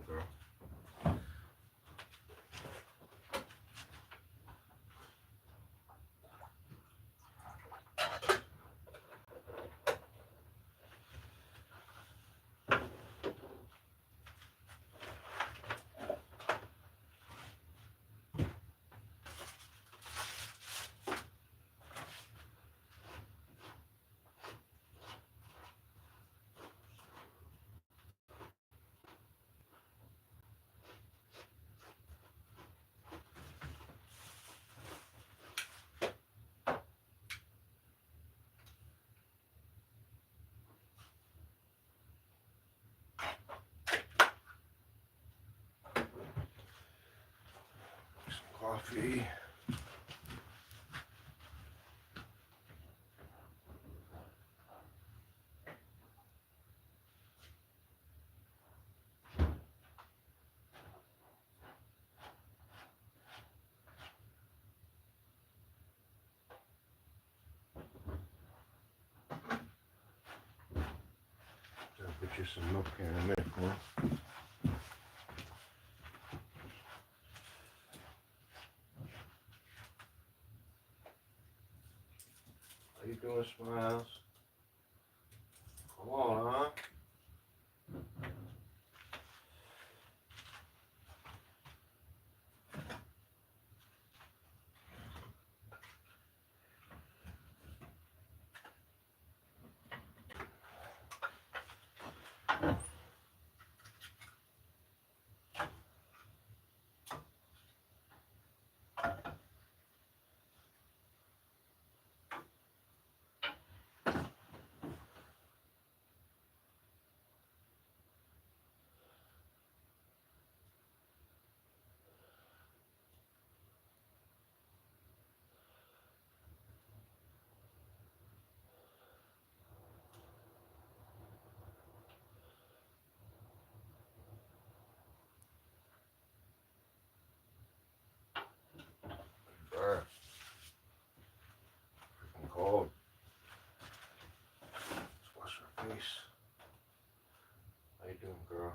girl. Coffee. I'll put you some milk here in a minute, girl. How you doing, Smiles? Come on, huh? Burr. Freaking cold. Let's wash our face. How you doing, girl?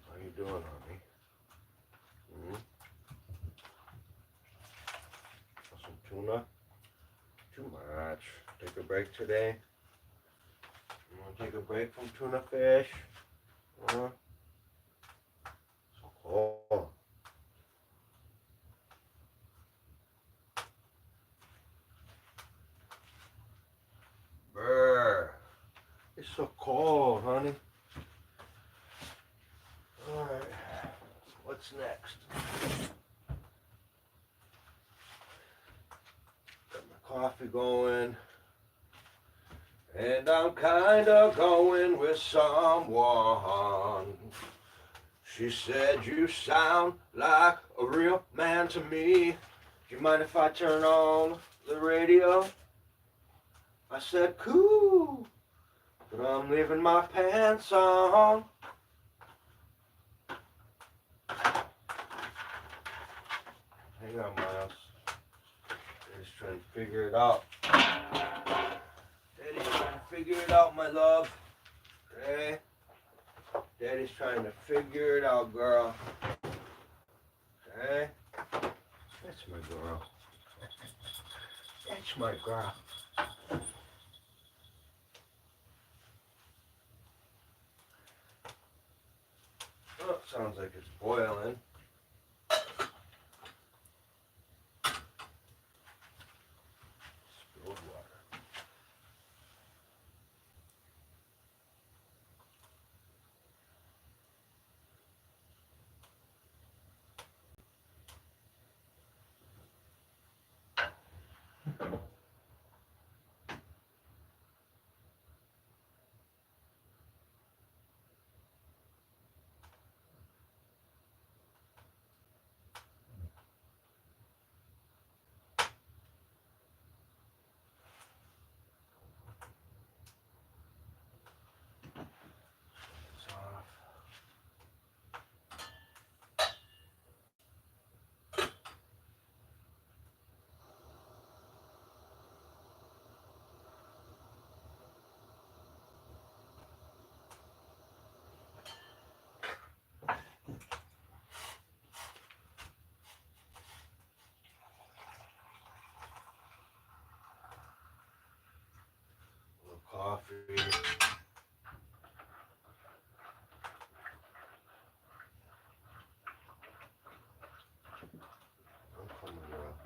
How you doing, honey? Mm-hmm. Want some tuna? Too much. Take a break today? You want to take a break from tuna fish? Huh? So cold. Brr. It's so cold, honey. Alright. What's next? Got my coffee going. And I'm kinda going with someone. She said, you sound like a real man to me. Do you mind if I turn on the radio? I said, cool. But I'm leaving my pants on. Hang on, Miles. Daddy's trying to figure it out. Daddy's trying to figure it out, my love. Okay? Daddy's trying to figure it out, girl. Okay? That's my girl. That's my girl. Oh, sounds like it's boiling. Spilled water. coffee. I'm coming around.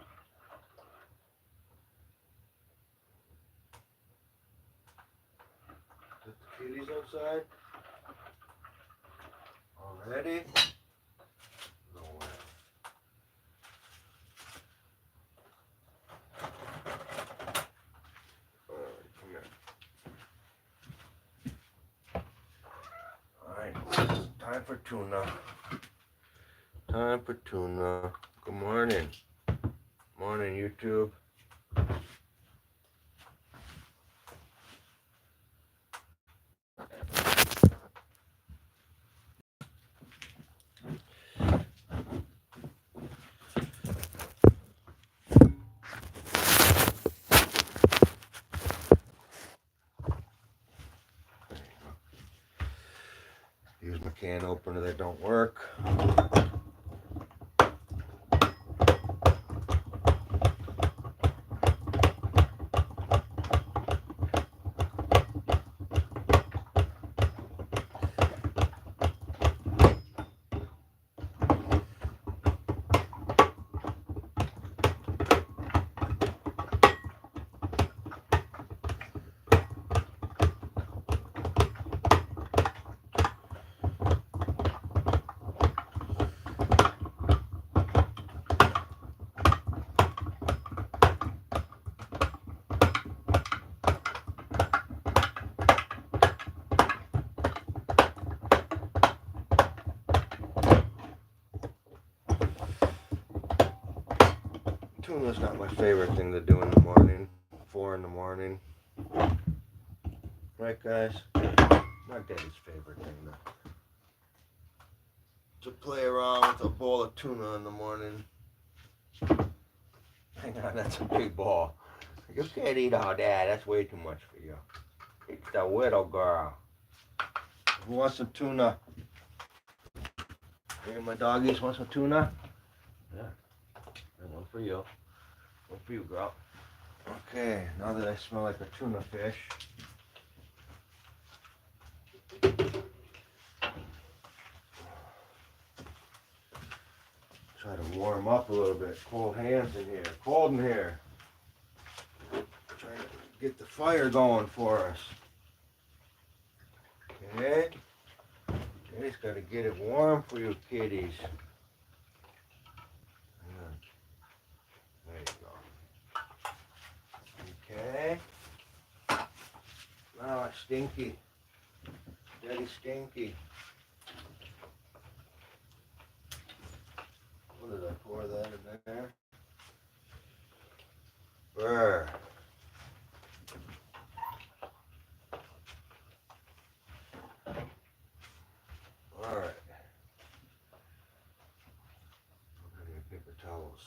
Is the kitties outside? Already? No way. Alright, come here. Alright, time for tuna. Time for tuna. Good morning. Morning, YouTube. Use my can opener that don't work. Tuna's not my favorite thing to do in the morning. 4 in the morning. Right, guys? Not Daddy's favorite thing to play around with a bowl of tuna in the morning. Hang on, that's a big ball. You can't eat all that. That's way too much for you. It's the little girl. Who wants some tuna? Any of my doggies want some tuna? Yeah. And one for you. One for you, girl. Okay, now that I smell like a tuna fish. Try to warm up a little bit. Cold hands in here. Cold in here. Trying to get the fire going for us. Okay. Daddy's got to get it warm for you kitties. There you go. Okay. Now it's stinky. Daddy's stinky. What did I pour that in there? Brr. Alright. I'm gonna get paper towels.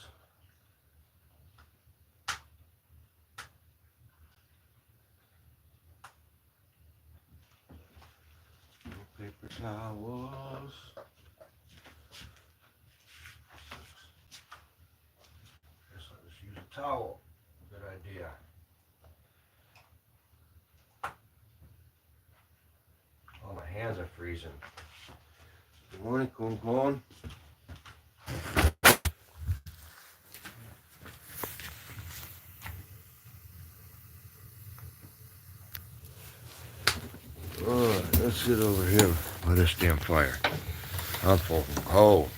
Paper towels. Guess I'll just use a towel. Good idea. Oh, my hands are freezing. Good morning, Kun Kun. Alright, let's sit over here by this damn fire. I'm full. Oh.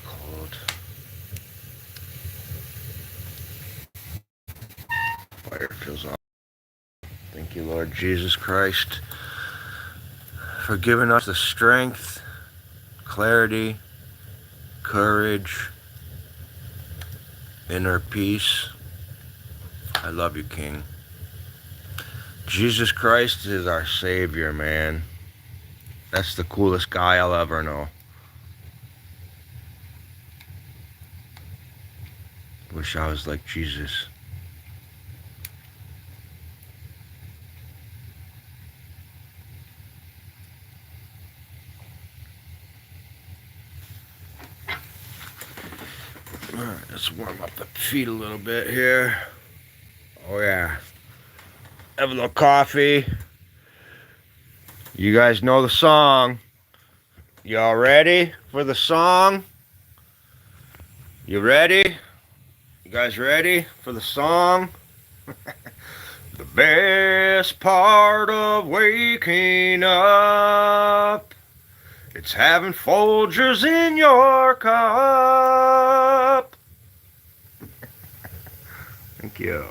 Cold. Fire feels off. Thank you, Lord Jesus Christ, for giving us the strength, clarity, courage, inner peace. I love you, King. Jesus Christ is our Savior, man. That's the coolest guy I'll ever know. Wish I was like Jesus. Alright, let's warm up the feet a little bit here. Oh yeah. Have a little coffee. You guys know the song. Y'all ready for the song? You ready? You guys ready for the song? The best part of waking up, it's having Folgers in your cup. Thank you.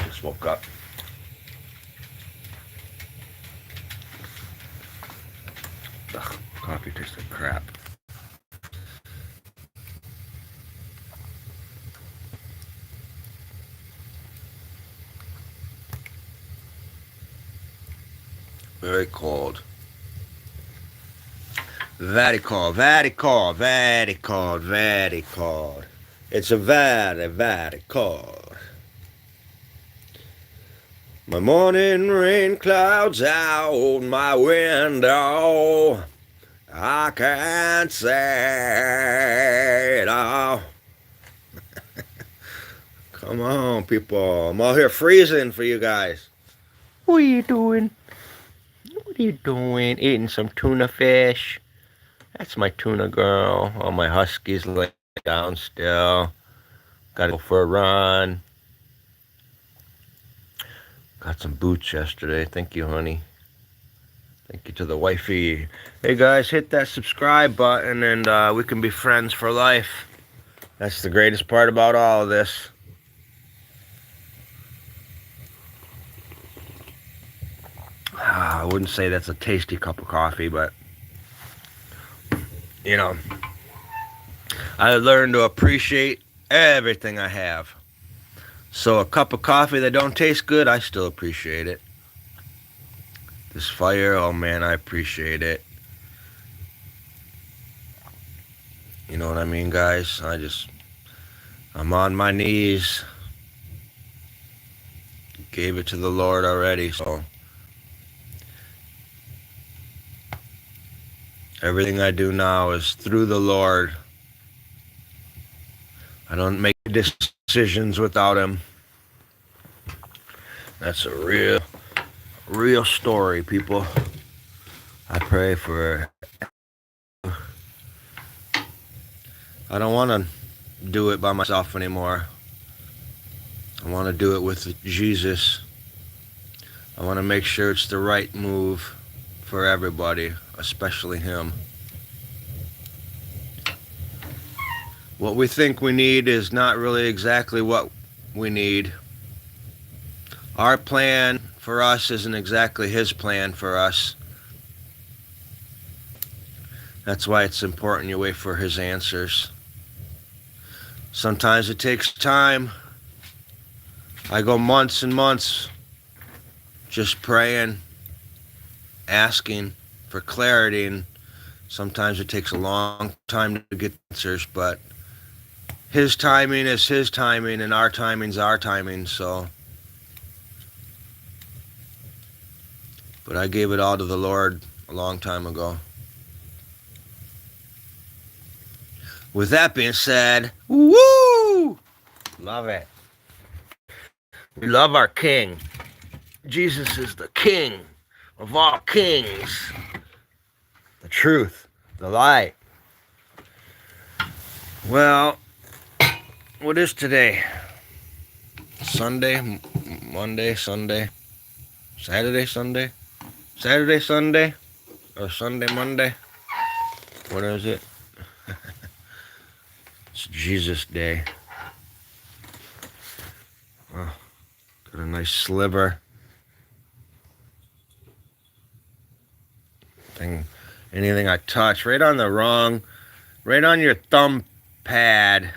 Just woke up. Ugh, coffee tastes like crap. Very cold. Very cold, very cold, very cold, very cold. It's a very, very cold. My morning rain clouds out my window. I can't say it all. Come on, people. I'm out here freezing for you guys. What are you doing? What are you doing? Eating some tuna fish. That's my tuna girl. All my huskies lay down still. Gotta go for a run. Got some boots yesterday. Thank you, honey. Thank you to the wifey. Hey guys, hit that subscribe button and we can be friends for life. That's the greatest part about all of this. I wouldn't say that's a tasty cup of coffee, but you know, I learned to appreciate everything I have. So a cup of coffee that don't taste good, I still appreciate it. This fire, oh man, I appreciate it. You know what I mean, guys? I'm on my knees. Gave it to the Lord already, so everything I do now is through the Lord. I don't make decisions without Him. That's a real story, people. I pray for... I don't want to do it by myself anymore. I want to do it with Jesus. I want to make sure it's the right move for everybody, especially Him. What we think we need is not really exactly what we need. Our plan for us isn't exactly His plan for us. That's why it's important you wait for His answers. Sometimes it takes time. I go months and months just praying, asking for clarity, and sometimes it takes a long time to get answers, but His timing is His timing and our timing's our timing, so. But I gave it all to the Lord a long time ago. With that being said, woo! Love it. We love our King. Jesus is the King of all kings. The truth, the light. Well, what is today? Sunday, Monday, Sunday, Saturday, Sunday, Saturday, Sunday, or Sunday, Monday? What is it? It's Jesus Day. Oh, got a nice sliver. Anything I touch, right on your thumb pad.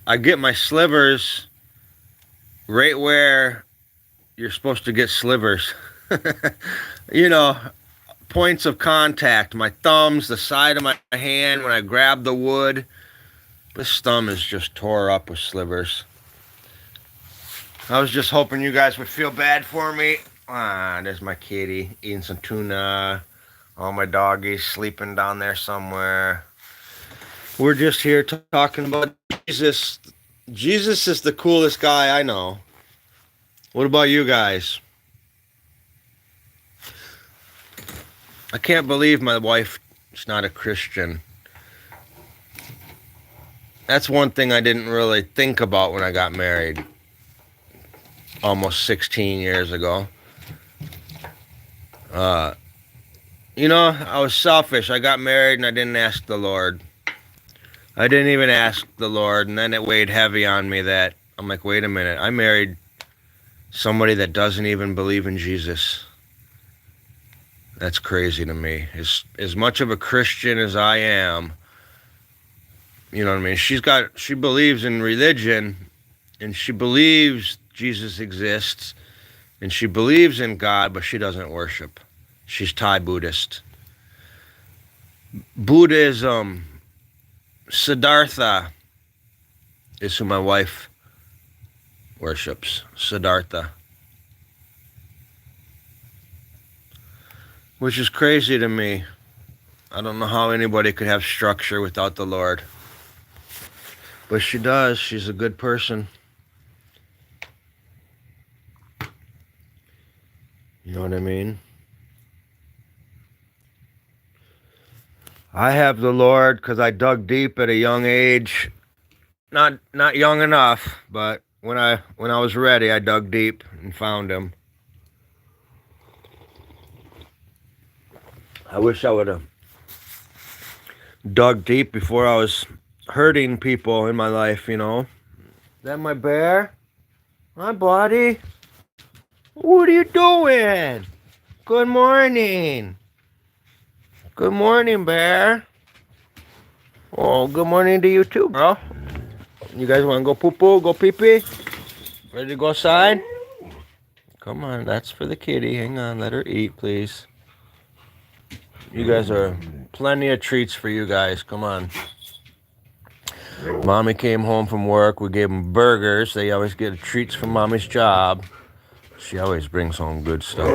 I get my slivers right where you're supposed to get slivers. You know, points of contact. My thumbs, the side of my hand when I grab the wood. This thumb is just tore up with slivers. I was just hoping you guys would feel bad for me. There's my kitty eating some tuna. All my doggies sleeping down there somewhere. We're just here talking about Jesus. Jesus is the coolest guy I know. What about you guys? I can't believe my wife is not a Christian. That's one thing I didn't really think about when I got married almost 16 years ago. I was selfish. I got married and I didn't ask the Lord. I didn't even ask the Lord, and then it weighed heavy on me that I'm like, wait a minute, I married somebody that doesn't even believe in Jesus. That's crazy to me. As much of a Christian as I am, you know what I mean? She believes in religion, and she believes Jesus exists, and she believes in God, but she doesn't worship. She's Thai Buddhist. Buddhism, Siddhartha is who my wife worships. Siddhartha. Which is crazy to me. I don't know how anybody could have structure without the Lord. But she does. She's a good person. You know what I mean? I have the Lord because I dug deep at a young age. Not young enough, but when I was ready, I dug deep and found him. I wish I would have dug deep before I was hurting people in my life, you know. Is that my bear? Hi, buddy. What are you doing? Good morning. Good morning, bear. Oh, good morning to you too, bro. You guys want to go poo-poo, go pee-pee? Ready to go outside? Come on, that's for the kitty. Hang on, let her eat, please. You guys are plenty of treats for you guys. Come on. Mommy came home from work. We gave them burgers. They always get treats from Mommy's job. She always brings home good stuff.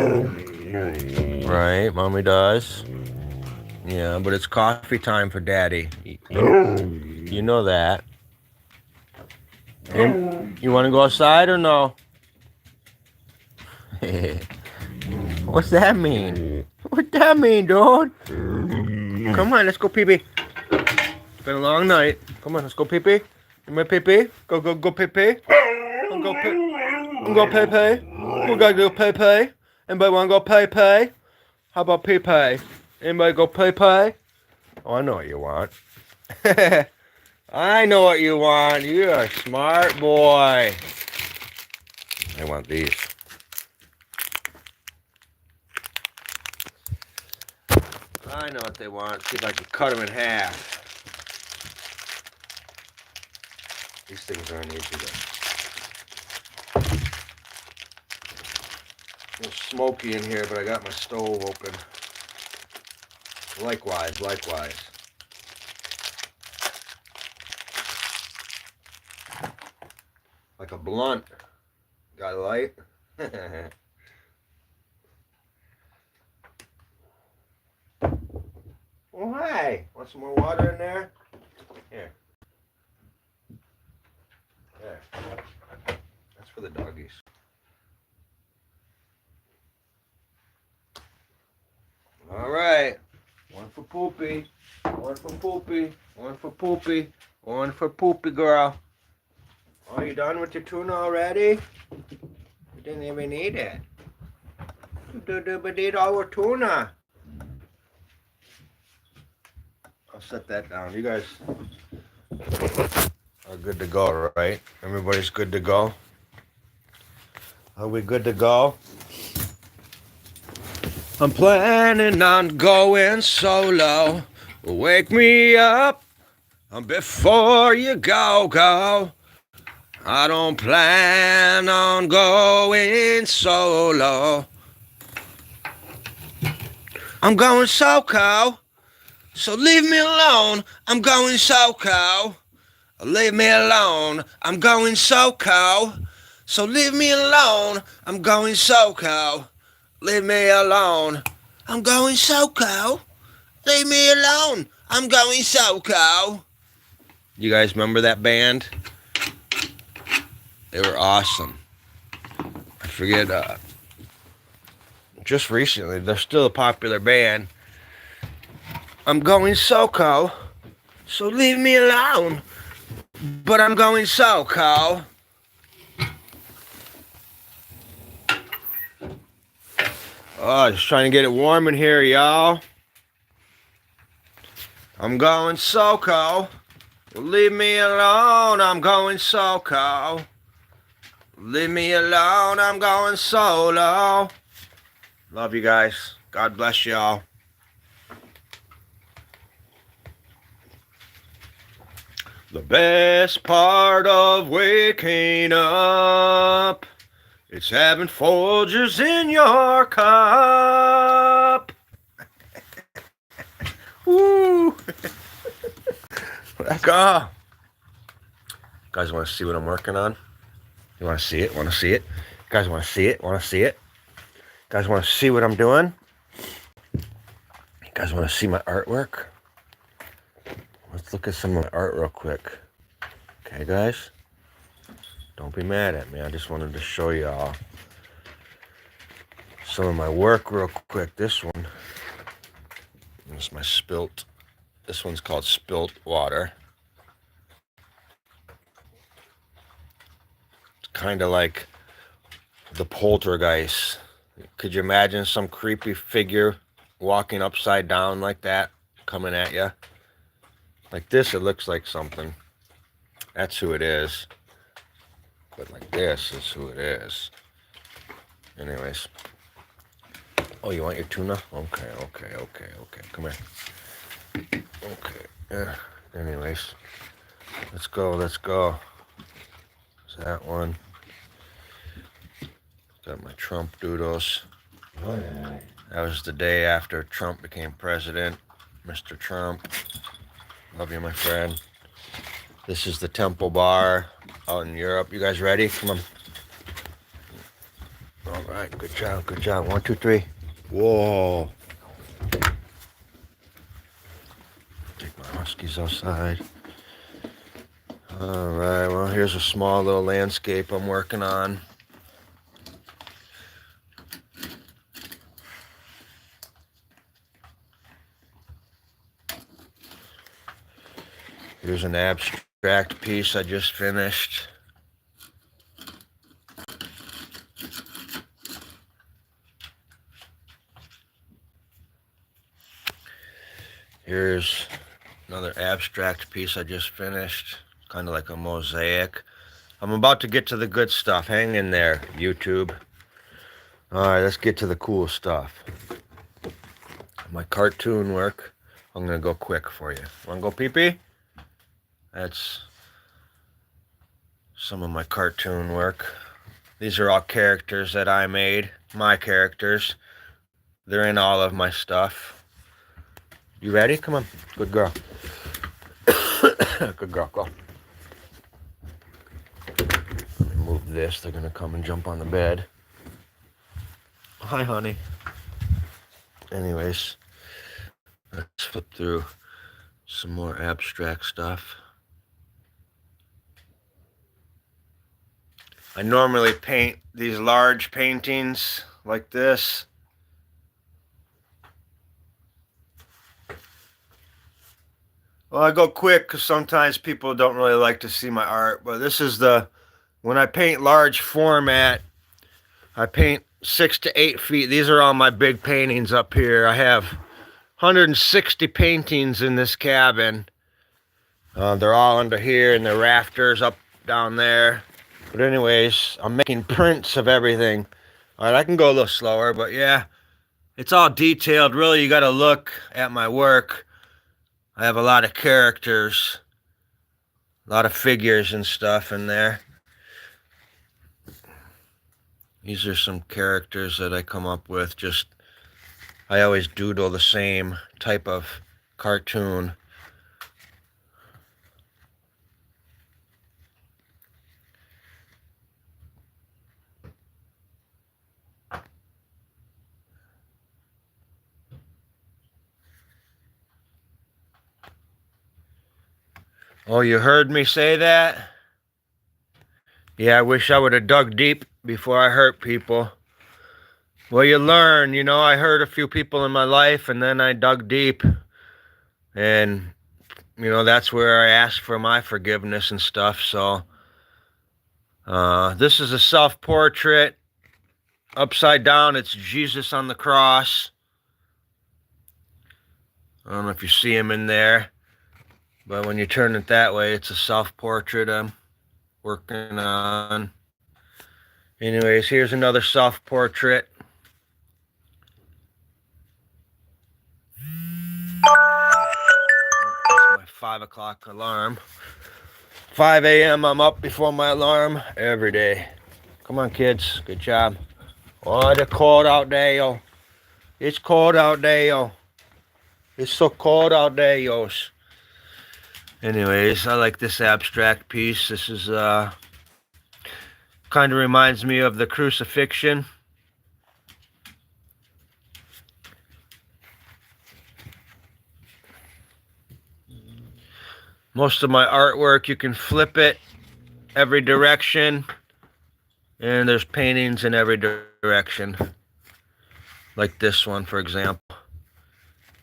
Right, Mommy does. Yeah, but it's coffee time for Daddy. You know that. Hey, you want to go outside or no? What's that mean? What that mean, dude? Come on, let's go pee-pee. It's been a long night. Come on, let's go pee-pee. You want pee-pee? Go pee-pee. Go pee-pee. We gotta go pee-pee. Anybody want to go pee-pee? How about pee-pee? Anybody go pee-pee? Oh, I know what you want. I know what you want. You're a smart boy. I want these. I know what they want. See if I can cut them in half. These things aren't easy to. A little smoky in here, but I got my stove open. Likewise. Like a blunt. Got a light? Oh, hi. Want some more water in there? Here. There. That's for the doggies. All right. One for Poopy. One for Poopy. One for Poopy. One for Poopy girl. Oh, you done with your tuna already? You didn't even eat it. You eat all our tuna. I'll set that down. You guys are good. good to go, right? Everybody's good to go. Are we good to go? I'm planning on going solo. Wake me up before you go. I don't plan on going solo. I'm going solo, so leave me alone. I'm going solo. Leave me alone. I'm going solo, so leave me alone. I'm going solo. Leave me alone. I'm going solo. Leave me alone. I'm going solo. You guys remember that band? They were awesome. I forget, just recently, they're still a popular band. I'm going solo, so leave me alone. But I'm going solo. Oh, just trying to get it warm in here, y'all. I'm going solo. Leave me alone. I'm going solo. Leave me alone. I'm going solo. Love you guys. God bless y'all. The best part of waking up, it's having Folgers in your cup. Woo! Let's go. You guys want to see what I'm working on? You want to see it? Want to see it? You guys want to see it? Want to see it? You guys want to see what I'm doing? You guys want to see my artwork? Let's look at some of my art real quick. Okay, guys? Don't be mad at me. I just wanted to show y'all some of my work real quick. This one is my spilt. This one's called Spilt Water. It's kind of like the poltergeist. Could you imagine some creepy figure walking upside down like that, coming at you? Like this, it looks like something. That's who it is. But like this is who it is. Anyways. Oh, you want your tuna? Okay. Come here. Okay. Yeah. Anyways. Let's go. There's that one. Got my Trump doodles. That was the day after Trump became president. Mr. Trump. Love you, my friend. This is the Temple Bar out in Europe. You guys ready? Come on. All right. Good job. 1, 2, 3. Whoa. Take my huskies outside. All right. Well, here's a small little landscape I'm working on. Here's an abstract piece I just finished. Here's another abstract piece I just finished. Kind of like a mosaic. I'm about to get to the good stuff. Hang in there, YouTube. All right, let's get to the cool stuff. My cartoon work. I'm going to go quick for you. Want to go pee-pee? That's some of my cartoon work. These are all characters that I made. My characters. They're in all of my stuff. You ready? Come on. Good girl. Good girl. Go. Let me move this. They're going to come and jump on the bed. Hi, honey. Anyways, let's flip through some more abstract stuff. I normally paint these large paintings like this. Well, I go quick because sometimes people don't really like to see my art, but this is when I paint large format, I paint 6 to 8 feet. These are all my big paintings up here. I have 160 paintings in this cabin. They're all under here in the rafters up down there. But anyways, I'm making prints of everything. All right, I can go a little slower, but yeah, it's all detailed. Really, you got to look at my work. I have a lot of characters, a lot of figures and stuff in there. These are some characters that I come up with. Just, I always doodle the same type of cartoon. Oh, you heard me say that? Yeah, I wish I would have dug deep before I hurt people. Well, you learn, you know, I hurt a few people in my life and then I dug deep. And, you know, that's where I asked for my forgiveness and stuff. So, this is a self-portrait. Upside down, it's Jesus on the cross. I don't know if you see him in there. But when you turn it that way, it's a self-portrait I'm working on. Anyways, here's another self-portrait. That's my 5 o'clock alarm. 5 a.m. I'm up before my alarm every day. Come on, kids. Good job. Oh, it's cold out there, yo. It's cold out there, yo. It's so cold out there, yos. Anyways, I like this abstract piece. This is, kind of reminds me of the crucifixion. Most of my artwork, you can flip it every direction. And there's paintings in every direction. Like this one, for example.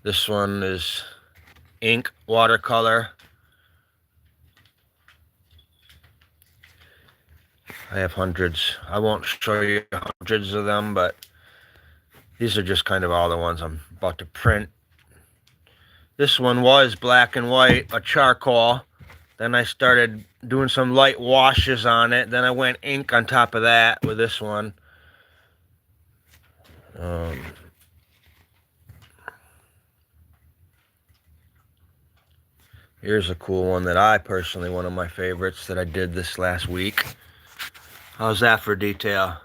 This one is ink, watercolor. I have hundreds. I won't show you hundreds of them, but these are just kind of all the ones I'm about to print. This one was black and white, a charcoal. Then I started doing some light washes on it. Then I went ink on top of that with this one. Here's a cool one that I personally, one of my favorites that I did this last week. How's that for detail?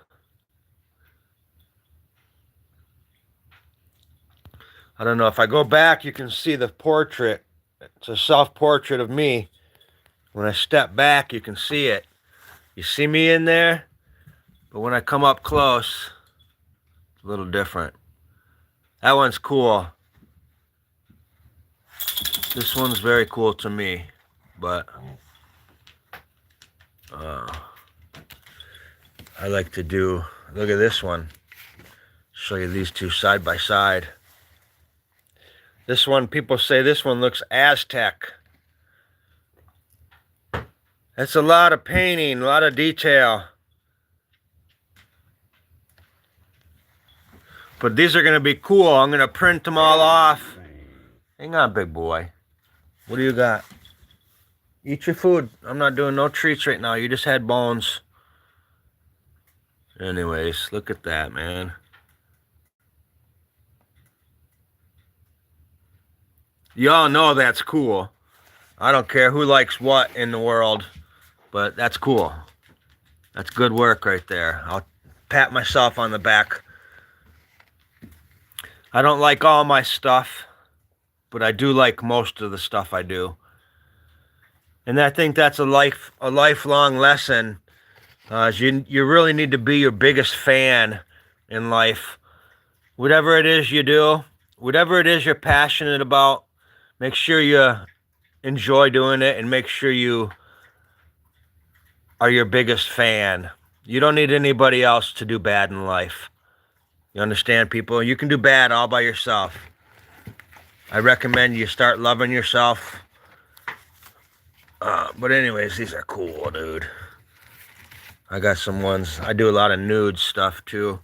I don't know. If I go back, you can see the portrait. It's a self-portrait of me. When I step back, you can see it. You see me in there? But when I come up close, it's a little different. That one's cool. This one's very cool to me. But I like to do, look at this one. Show you these two side by side. This one, people say this one looks Aztec. That's a lot of painting, a lot of detail. But these are going to be cool. I'm going to print them all off. Hang on, big boy. What do you got? Eat your food. I'm not doing no treats right now. You just had bones. Anyways, look at that, man. Y'all know that's cool. I don't care who likes what in the world, but that's cool. That's good work right there. I'll pat myself on the back. I don't like all my stuff, but I do like most of the stuff I do. And I think that's a lifelong lesson. You really need to be your biggest fan in life. Whatever it is you do, whatever it is you're passionate about, make sure you enjoy doing it and make sure you are your biggest fan. You don't need anybody else to do bad in life. You understand, people? You can do bad all by yourself. I recommend you start loving yourself. But anyways, these are cool, dude. I got some ones. I do a lot of nude stuff, too.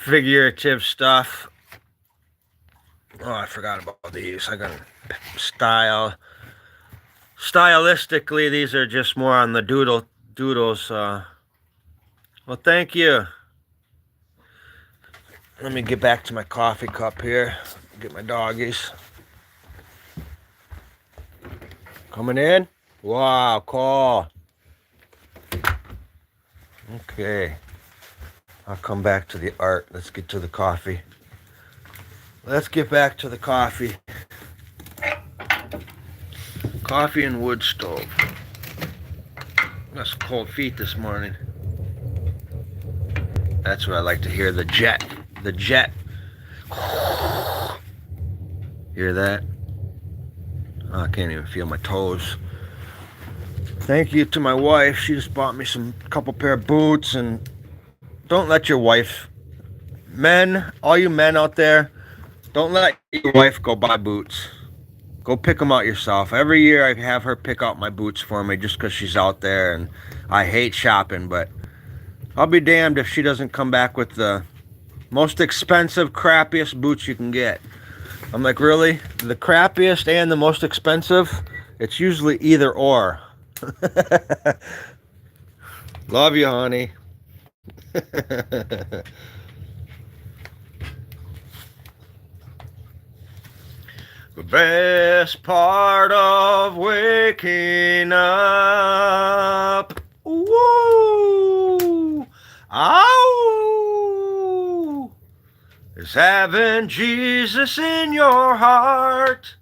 Figurative stuff. Oh, I forgot about these. I got style. stylistically, these are just more on the doodles. Well, thank you. Let me get back to my coffee cup here. Get my doggies. Coming in? Wow, call. Okay. I'll come back to the art. Let's get to the coffee. Let's get back to the coffee. Coffee and wood stove. Got some cold feet this morning. That's what I like to hear, the jet. The jet. Hear that? Oh, I can't even feel my toes. Thank you to my wife. She just bought me couple pair of boots. And don't let your wife, men, all you men out there, don't let your wife go buy boots. Go pick them out yourself. Every year I have her pick out my boots for me just because she's out there, and I hate shopping, but I'll be damned if she doesn't come back with the most expensive, crappiest boots you can get. I'm like, really? The crappiest and the most expensive? It's usually either or. Love you, honey. The best part of waking up, woo, ow, is having Jesus in your heart.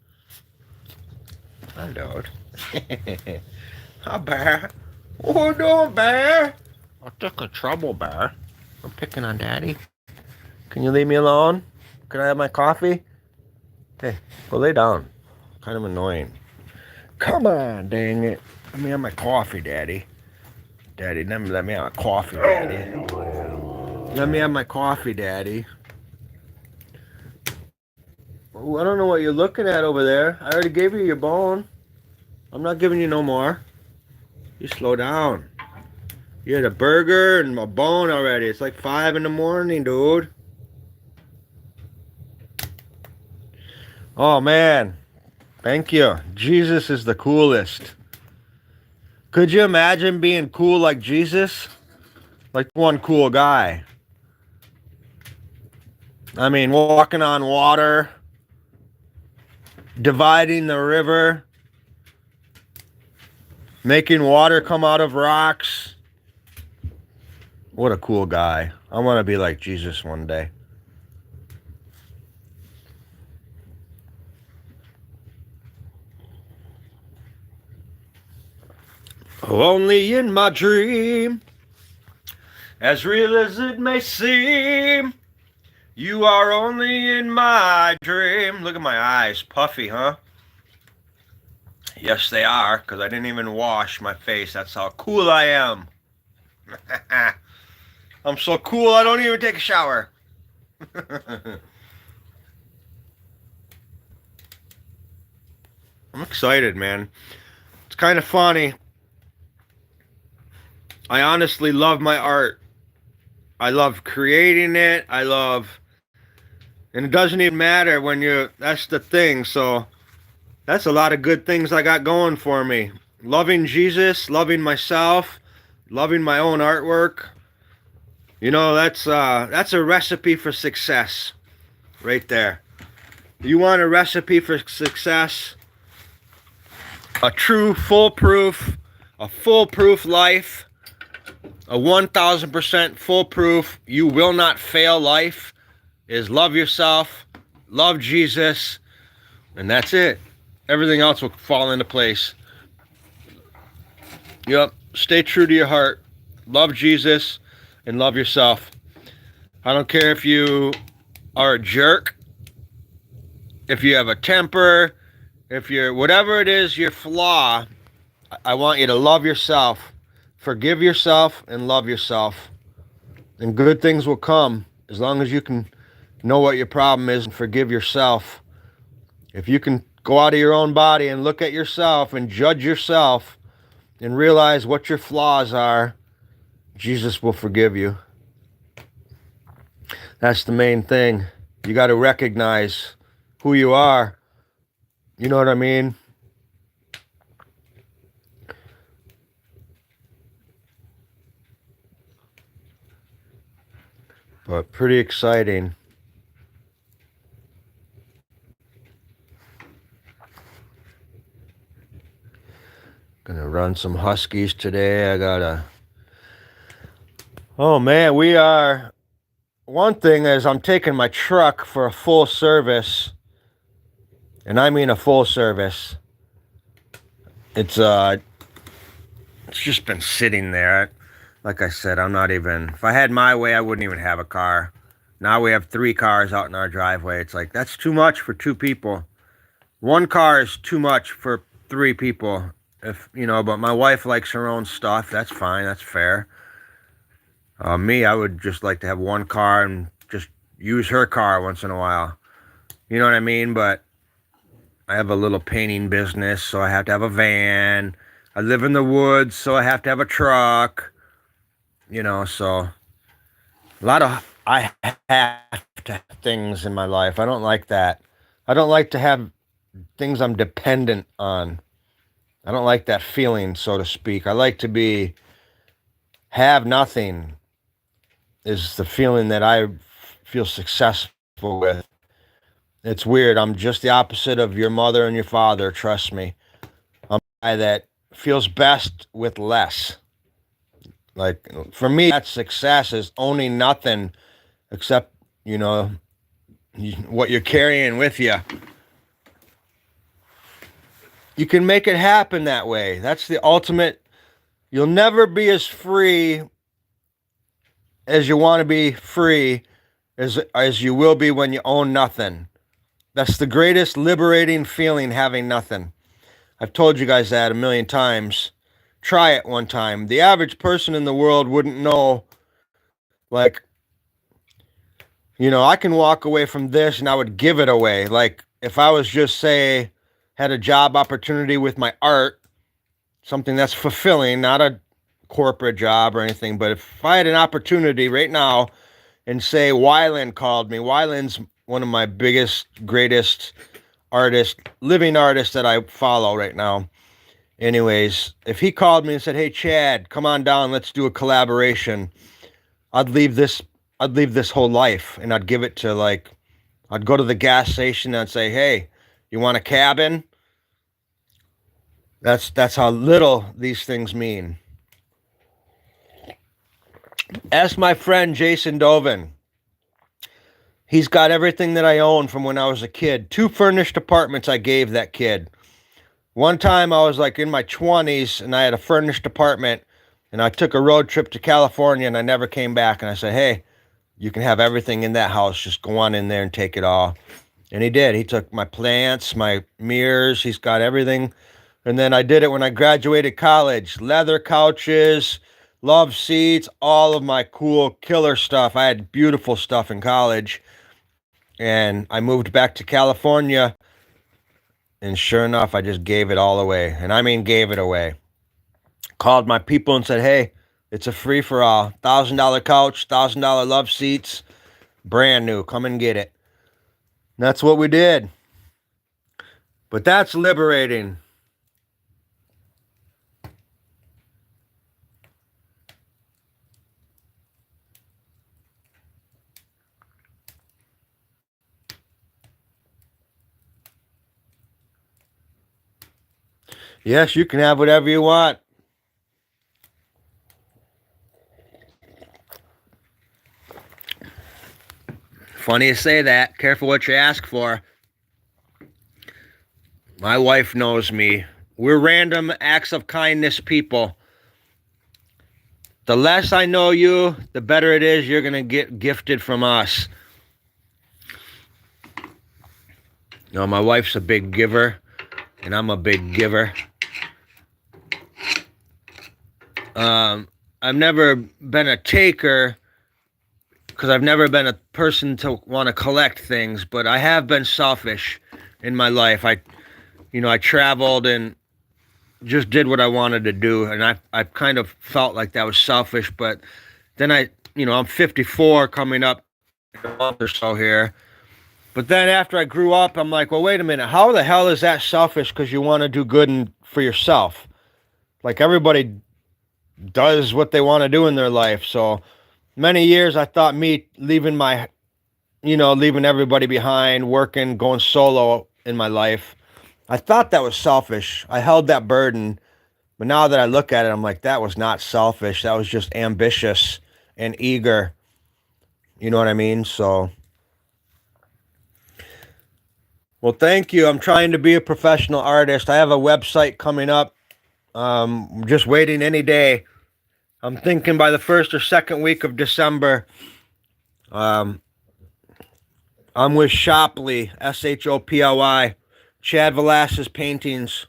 Hello. Hi, Bear. What you doing, Bear? I took a trouble, Bear. I'm picking on Daddy. Can you leave me alone? Can I have my coffee? Hey, go lay down. Kind of annoying. Come on, dang it. Let me have my coffee, Daddy. Daddy, let me have my coffee, Daddy. Let me have my coffee, Daddy. Oh, I don't know what you're looking at over there. I already gave you your bone. I'm not giving you no more. You slow down. You had a burger and a bone already. It's like 5 in the morning, dude. Oh, man. Thank you. Jesus is the coolest. Could you imagine being cool like Jesus? Like one cool guy. I mean, walking on water, dividing the river, making water come out of rocks. What a cool guy. I want to be like Jesus one day. Only in my dream, as real as it may seem, you are only in my dream. Look at my eyes, puffy, huh? Yes, they are, because I didn't even wash my face. That's how cool I am. I'm so cool, I don't even take a shower. I'm excited, man. It's kind of funny. I honestly love my art. I love creating it. And it doesn't even matter that's the thing. So that's a lot of good things I got going for me. Loving Jesus, loving myself, loving my own artwork. You know, that's a recipe for success right there. You want a recipe for success? A true foolproof life. A 1000% foolproof, you will not fail life is love yourself, love Jesus, and that's it. Everything else will fall into place. Yep, stay true to your heart. Love Jesus and love yourself. I don't care if you are a jerk, if you have a temper, if you're whatever it is, your flaw, I want you to love yourself. Forgive yourself and love yourself. And good things will come as long as you can know what your problem is and forgive yourself. If you can go out of your own body and look at yourself and judge yourself and realize what your flaws are, Jesus will forgive you. That's the main thing. You got to recognize who you are. You know what I mean? but pretty exciting. Gonna run some huskies today. Oh man, we are. One thing is I'm taking my truck for a full service, and I mean a full service. It's just been sitting there. Like I said, I'm not even. If I had my way, I wouldn't even have a car. Now we have 3 cars out in our driveway. It's like that's too much for 2 people. 1 car is too much for 3 people. If you know, but my wife likes her own stuff. That's fine. That's fair. Me, I would just like to have 1 car and just use her car once in a while. You know what I mean? But I have a little painting business, so I have to have a van. I live in the woods, so I have to have a truck. You know, so I have to have things in my life. I don't like that. I don't like to have things I'm dependent on. I don't like that feeling, so to speak. I like to have nothing is the feeling that I feel successful with. It's weird. I'm just the opposite of your mother and your father, trust me. I'm a guy that feels best with less. Like, for me, that success is owning nothing except, you know, what you're carrying with you. You can make it happen that way. That's the ultimate. You'll never be as free as you want to be free as you will be when you own nothing. That's the greatest liberating feeling, having nothing. I've told you guys that a million times. Try it one time. The average person in the world wouldn't know, like, you know, I can walk away from this and I would give it away. Like, if I was just, say, had a job opportunity with my art, something that's fulfilling, not a corporate job or anything, but if I had an opportunity right now and say Wyland called me, Wyland's one of my biggest, greatest artists, living artists that I follow right now. Anyways, if he called me and said, "Hey Chad, come on down, let's do a collaboration," I'd leave this whole life and I'd give it to, like, I'd go to the gas station and I'd say, "Hey, you want a cabin?" That's how little these things mean. Ask my friend Jason Dovin. He's got everything that I own from when I was a kid. 2 furnished apartments I gave that kid. One time I was like in my 20s and I had a furnished apartment and I took a road trip to California and I never came back. And I said, "Hey, you can have everything in that house. Just go on in there and take it all." And he did. He took my plants, my mirrors. He's got everything. And then I did it when I graduated college. Leather couches, love seats, all of my cool killer stuff. I had beautiful stuff in college. And I moved back to California. And sure enough, I just gave it all away. And I mean gave it away. Called my people and said, "Hey, it's a free-for-all. $1,000 couch, $1,000 love seats, brand new. Come and get it." And that's what we did. But that's liberating. Yes, you can have whatever you want. Funny you say that. Careful what you ask for. My wife knows me. We're random acts of kindness people. The less I know you, the better it is you're going to get gifted from us. You know, my wife's a big giver, and I'm a big giver. I've never been a taker because I've never been a person to want to collect things, but I have been selfish in my life. I traveled and just did what I wanted to do, and I kind of felt like that was selfish, but then I'm 54 coming up in a month or so here. But then after I grew up, I'm like, well, wait a minute. How the hell is that selfish because you want to do good for yourself? Like, everybody does what they want to do in their life. So Many years I thought me leaving everybody behind, working, going solo in my life. I thought that was selfish. I held that burden. But now that I look at it, I'm like, that was not selfish. That was just ambitious and eager. You know what I mean? So, well, thank you. I'm trying to be a professional artist. I have a website coming up. Just waiting any day. I'm thinking by the first or second week of December. Um, I'm with Shoply, Shoply, Chad Velasquez Paintings.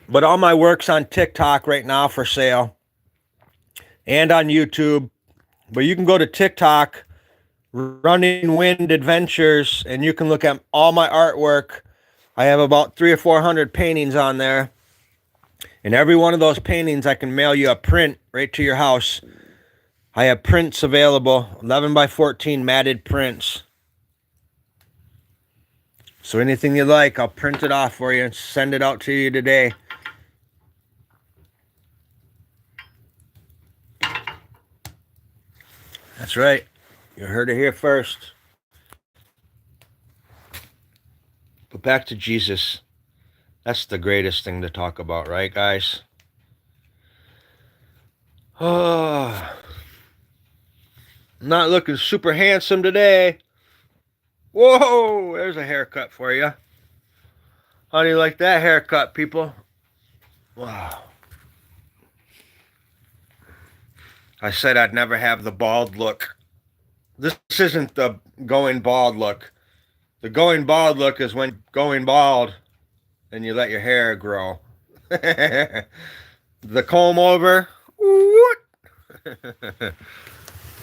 But all my work's on TikTok right now for sale and on YouTube. But you can go to TikTok, Running Wind Adventures, and you can look at all my artwork. I have about 300 or 400 paintings on there. And every one of those paintings, I can mail you a print right to your house. I have prints available, 11 by 14 matted prints. So anything you like, I'll print it off for you and send it out to you today. That's right. You heard it here first. But back to Jesus. That's the greatest thing to talk about, right, guys? Oh, not looking super handsome today. Whoa, there's a haircut for you. How do you like that haircut, people? Wow. I said I'd never have the bald look. This isn't the going bald look. The going bald look is when going bald and you let your hair grow. The comb over. What?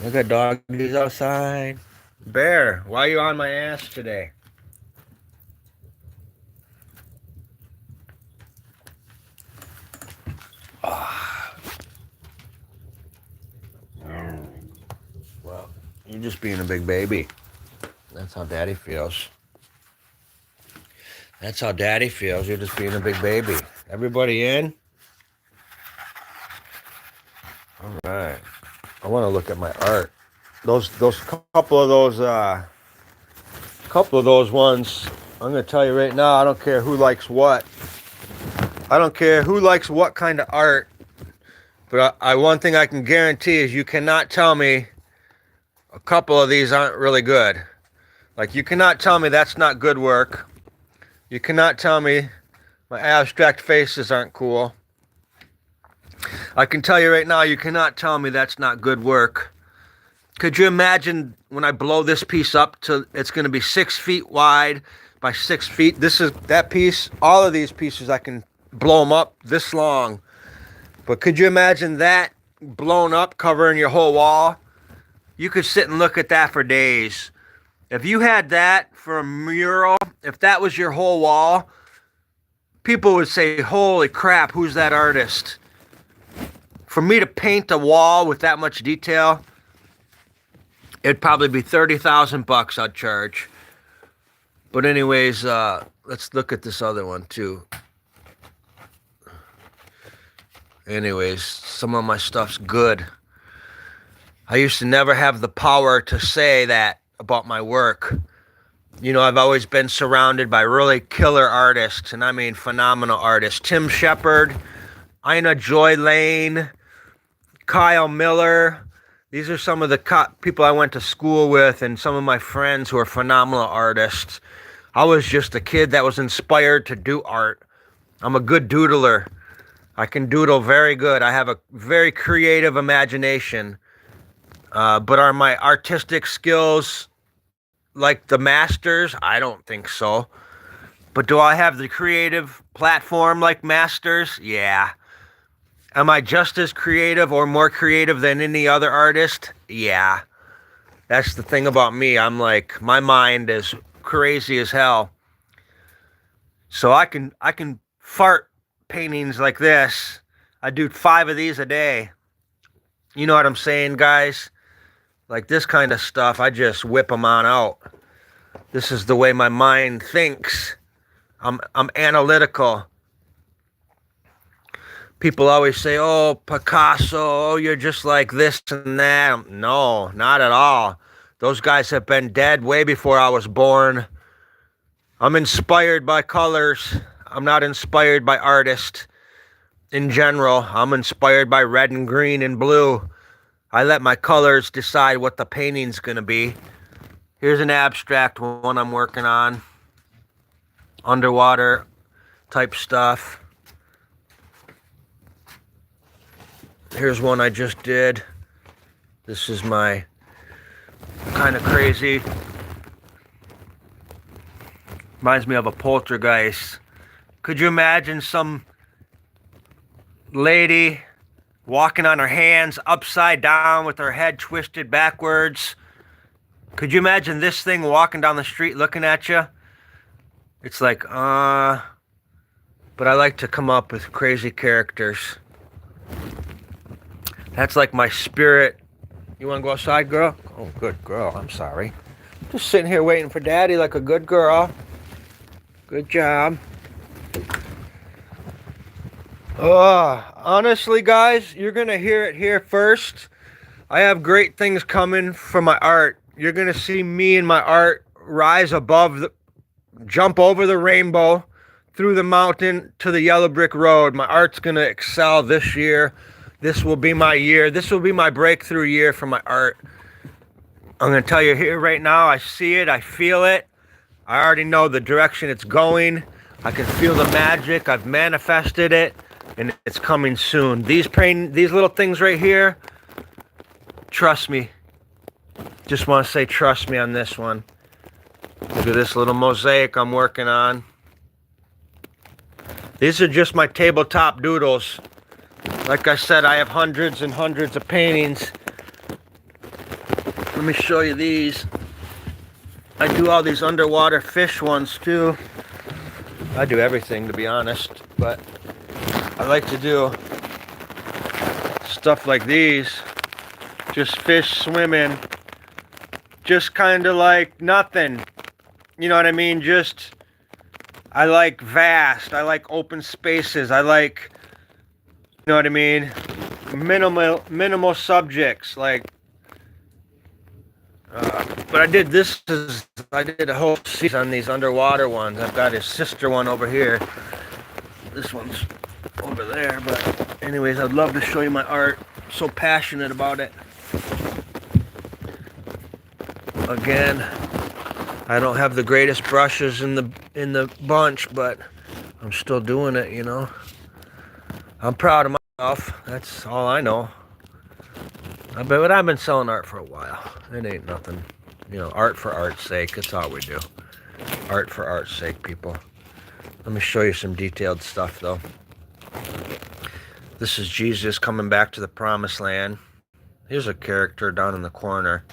Look at doggies outside. Bear, why are you on my ass today? Well, you're just being a big baby. That's how Daddy feels. That's how Daddy feels. You're just being a big baby. Everybody in? All right. I want to look at my art. Those couple of those ones. I'm gonna tell you right now. I don't care who likes what. I don't care who likes what kind of art. But one thing I can guarantee is you cannot tell me a couple of these aren't really good. Like, you cannot tell me that's not good work. You cannot tell me my abstract faces aren't cool. I can tell you right now, you cannot tell me that's not good work. Could you imagine when I blow this piece up to, it's going to be 6 feet wide by 6 feet. This is that piece. All of these pieces, I can blow them up this long. But could you imagine that blown up, covering your whole wall? You could sit and look at that for days. If you had that for a mural, if that was your whole wall, people would say, holy crap, who's that artist? For me to paint a wall with that much detail, it'd probably be $30,000 I'd charge. But anyways, let's look at this other one too. Anyways, some of my stuff's good. I used to never have the power to say that about my work. You know, I've always been surrounded by really killer artists, and I mean phenomenal artists. Tim Shepard, Ina Joy Lane, Kyle Miller. These are some of the people I went to school with and some of my friends who are phenomenal artists. I was just a kid that was inspired to do art. I'm a good doodler. I can doodle very good. I have a very creative imagination. But are my artistic skills like the masters? I don't think so. But do I have the creative platform like masters? Yeah. Am I just as creative or more creative than any other artist? Yeah. That's the thing about me. I'm like, my mind is crazy as hell. So I can fart paintings like this. I do 5 of these a day. You know what I'm saying, guys? Like this kind of stuff, I just whip them on out. This is the way my mind thinks. I'm analytical. People always say, oh, Picasso, oh, you're just like this and that. No, not at all. Those guys have been dead way before I was born. I'm inspired by colors. I'm not inspired by artists in general. I'm inspired by red and green and blue. I let my colors decide what the painting's going to be. Here's an abstract one I'm working on. Underwater type stuff. Here's one I just did. This is my kind of crazy. Reminds me of a poltergeist. Could you imagine some lady walking on her hands upside down with her head twisted backwards? Could you imagine this thing walking down the street looking at you? It's like, but I like to come up with crazy characters. That's like my spirit. You want to go outside, girl? Oh, good girl. I'm sorry. Just sitting here waiting for Daddy like a good girl. Good job. Honestly, guys, you're going to hear it here first. I have great things coming for my art. You're going to see me and my art rise above, jump over the rainbow, through the mountain to the yellow brick road. My art's going to excel this year. This will be my year. This will be my breakthrough year for my art. I'm going to tell you here right now, I see it, I feel it. I already know the direction it's going. I can feel the magic. I've manifested it, and it's coming soon. These little things right here, trust me. Just want to say trust me on this one. Look at this little mosaic I'm working on. These are just my tabletop doodles. Like I said, I have hundreds and hundreds of paintings. Let me show you these. I do all these underwater fish ones too. I do everything, to be honest, but I like to do stuff like these. Just fish swimming. Just kind of like nothing. You know what I mean? I like vast. I like open spaces. I like, you know what I mean? Minimal subjects. Like, but I did a whole series on these underwater ones. I've got his sister one over here. This one's over there. But anyways, I'd love to show you my art. I'm so passionate about it. Again, I don't have the greatest brushes in the bunch, but I'm still doing it, you know. I'm proud of myself. That's all I know. But I've been selling art for a while. It ain't nothing. You know, art for art's sake. That's all we do. Art for art's sake, people. Let me show you some detailed stuff, though. This is Jesus coming back to the promised land. Here's a character down in the corner.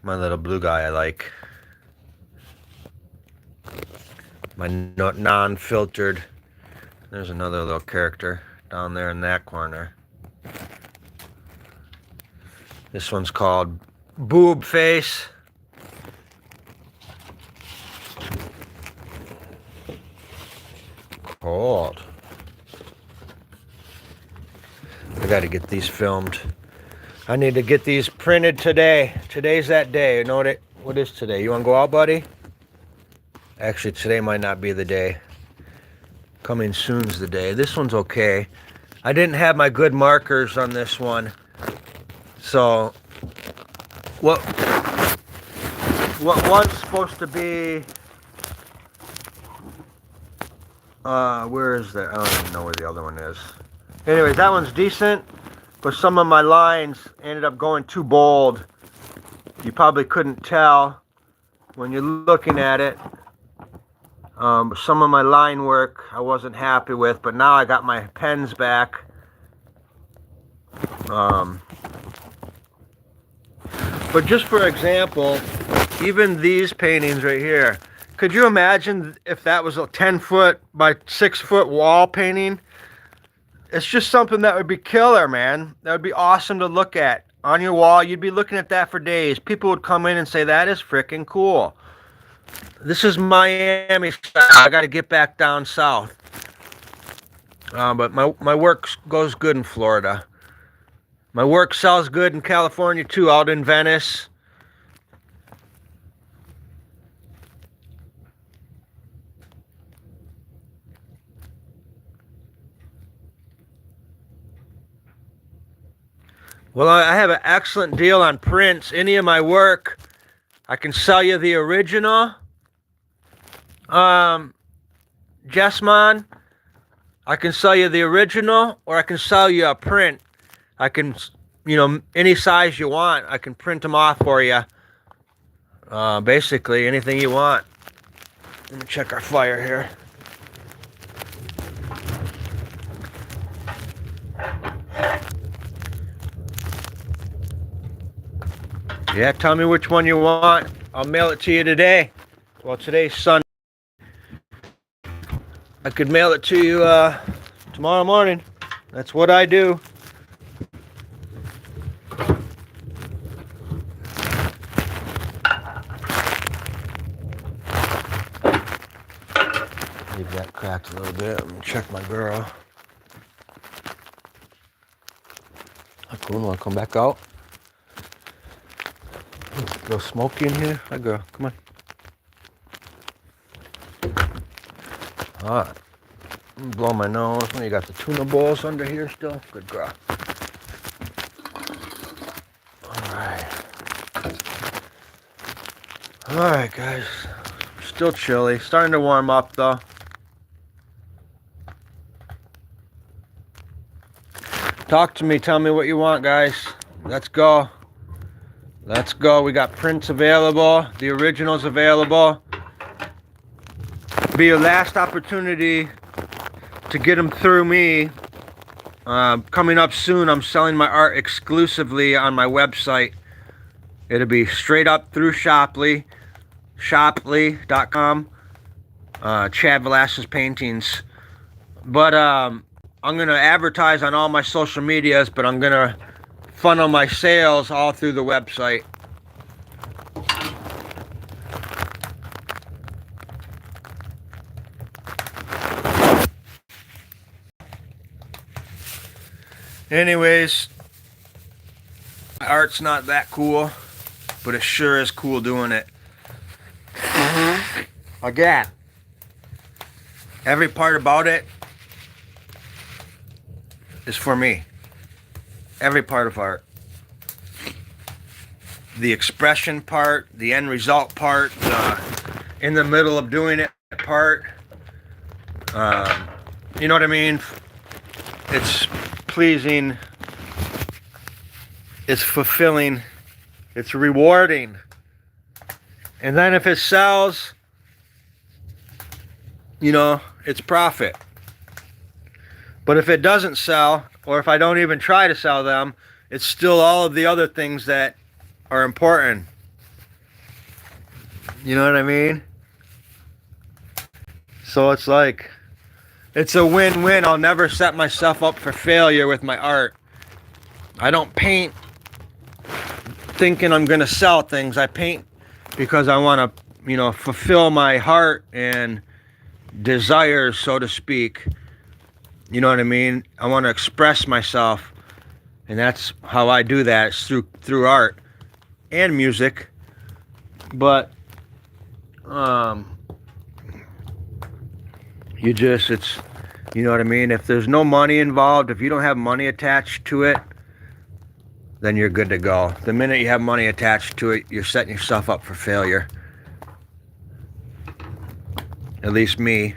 My little blue guy I like. My non-filtered. There's another little character down there in that corner. This one's called Boob Face. Cold. I gotta get these filmed. I need to get these printed today. Today's that day. You know what is today? You wanna go out, buddy? Actually, today might not be the day. Coming soon's the day. This one's okay. I didn't have my good markers on this one. So, what one's supposed to be, where is that? I don't even know where the other one is. Anyways, that one's decent, but some of my lines ended up going too bold. You probably couldn't tell when you're looking at it. Some of my line work I wasn't happy with, but now I got my pens back. But just for example, even these paintings right here, could you imagine if that was a 10-foot by 6-foot wall painting? It's just something that would be killer, man. That would be awesome to look at on your wall. You'd be looking at that for days. People would come in and say, that is freaking cool. This is Miami style. I got to get back down south. But my work goes good in Florida. My work sells good in California too, out in Venice. Well, I have an excellent deal on prints. Any of my work, I can sell you the original. Jessmon, I can sell you the original, or I can sell you a print. I can, any size you want, I can print them off for you. Basically, anything you want. Let me check our fire here. Yeah, tell me which one you want. I'll mail it to you today. Well, today's Sunday. I could mail it to you tomorrow morning. That's what I do. Leave that cracked a little bit. I'm gonna check my girl. Cool, wanna come back out? A little smoky in here. Hi, girl. Come on. All right. Blow my nose. You got the tuna balls under here still. Good girl. All right. All right, guys. Still chilly. Starting to warm up, though. Talk to me. Tell me what you want, guys. Let's go. Let's go. We got prints available. The originals available. Be your last opportunity to get them through me. Coming up soon, I'm selling my art exclusively on my website. It'll be straight up through Shoply, shoply.com, Chad Velasquez Paintings. But I'm going to advertise on all my social medias, but I'm going to funnel my sales all through the website. Anyways, my art's not that cool, but it sure is cool doing it. Again, every part about it is for me. Every part of art. The expression part, the end result part, the in the middle of doing it part. You know what I mean? It's pleasing, it's fulfilling, it's rewarding. And then if it sells, it's profit. But if it doesn't sell, or if I don't even try to sell them, it's still all of the other things that are important. You know what I mean? So it's like, it's a win-win. I'll never set myself up for failure with my art. I don't paint thinking I'm going to sell things. I paint because I want to, fulfill my heart and desires, so to speak. You know what I mean? I want to express myself. And that's how I do that. It's through art and music. But, it's, you know what I mean? If there's no money involved, if you don't have money attached to it, then you're good to go. The minute you have money attached to it, you're setting yourself up for failure. At least me.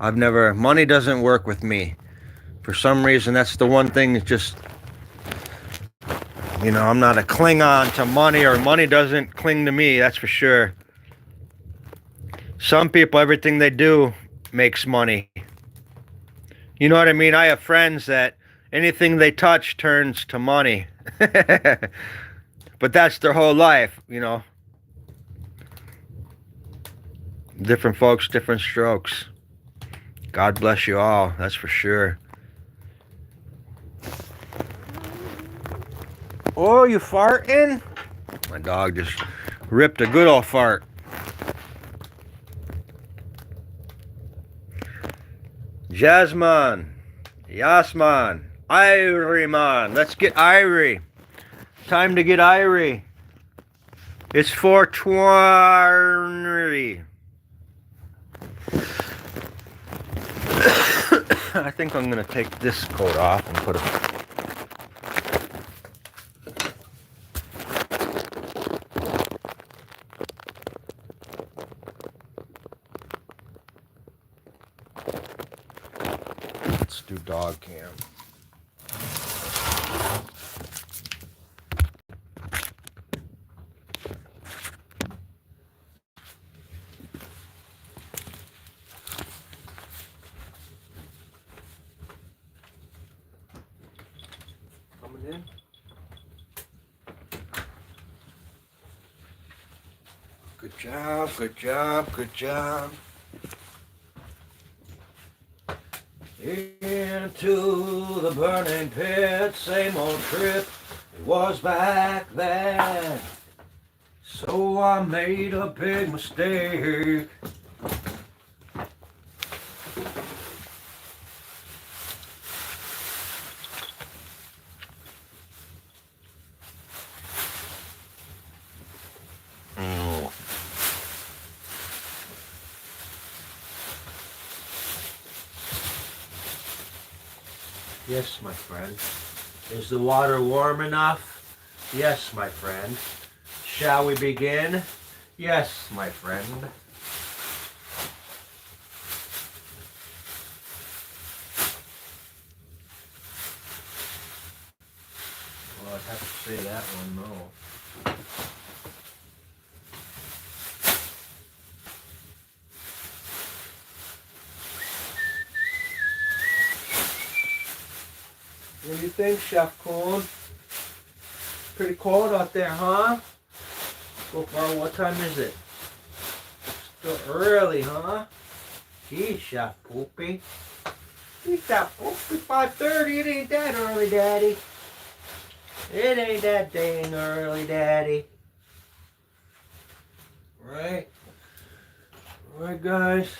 Money doesn't work with me. For some reason, that's the one thing that just, I'm not a Klingon to money, or money doesn't cling to me, that's for sure. Some people, everything they do makes money. You know what I mean? I have friends that anything they touch turns to money. But that's their whole life, Different folks, different strokes. God bless you all, that's for sure. Oh, you farting? My dog just ripped a good old fart. Jasmine, Yes, man. Irie, man. Let's get Irie. Time to get Irie. It's 4:20. I think I'm going to take this coat off and put a... Let's do dog cam. Coming in. Good job, good job, good job. Into the burning pit, same old trip, it was back then. So I made a big mistake. Yes, my friend. Is the water warm enough? Yes, my friend. Shall we begin? Yes, my friend. Well, I'd have to say that one, no. What do you think, Chef Coon? Pretty cold out there, huh? So far, what time is it? Still early, huh? Gee, Chef Poopy. It's that Poopy 5:30. It ain't that early, Daddy. It ain't that dang early, Daddy. Right? Alright, guys.